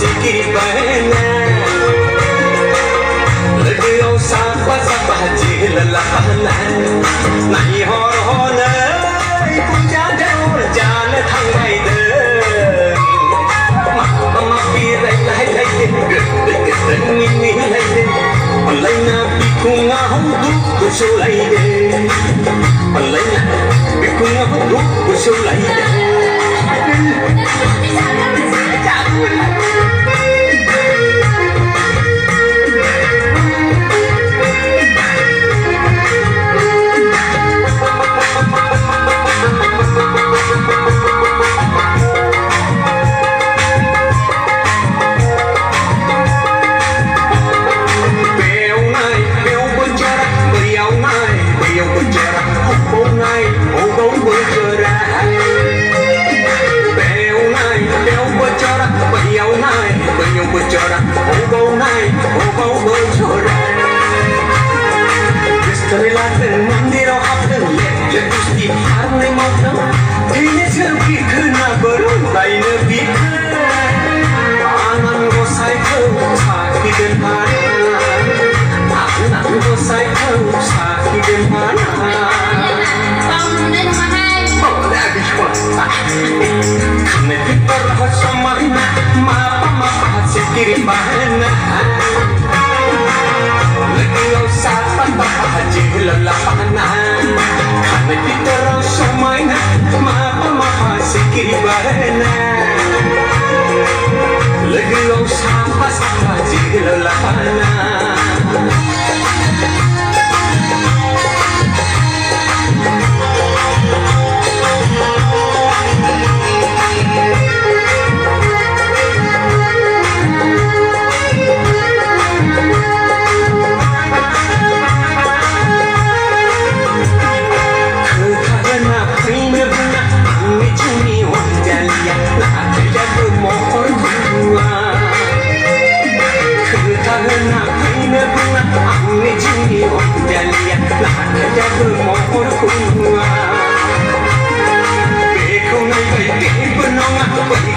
sikit banyak Legau sahabat-sahabat jelalahanan Nai hor-honai Pujadau jana thang bay đơn Mama pirai lai tên Gật nghi lai tên Palay na bikung ahong duk Gusto lai tên Palay na bikung ahong duk Gusto lai tên Bicara, oh bau bicara. Istilah mandir apa le gusti harne makna. Ini sepi kena beruntai nebi. Anan gosai kau sakit dan mana. Anan gosai kau sakit dan mana. Boleh habis puasa. Karena kita harus semaina, mapa sikit banyak. Legau sahabat jelalahanan. Karena kita harus semaina, mapa sikit banyak. Legau sahabat jelalahanan.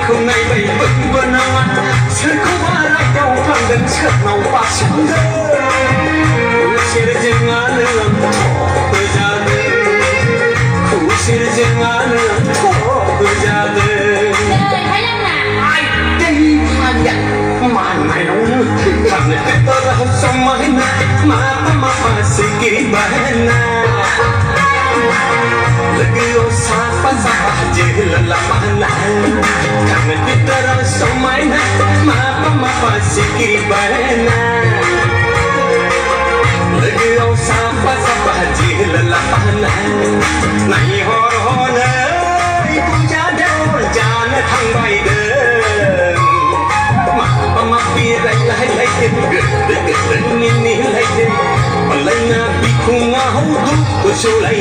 Không nay bay vẫn vẫn nắng sẽ không ai lại đâu thằng đến chợt nào và sáng ra sẽ dừng ngã đường tôi ra đường khu sẽ dừng ngã đường tôi ra đường ai đây mà nhận mà này đâu nữa thằng này biết tôi là không xong mãi mà sẽ kỹ bên Legau sahabat jelalahanan Karena kita rasa mainan Mapa sikit banyak Legau sahabat jelalahanan Nai hor-honai Pujadau jana thang bay đơn Mapa pirai lai tên Gật nghi lai tên Palay na bikung ahong duk Gusto lai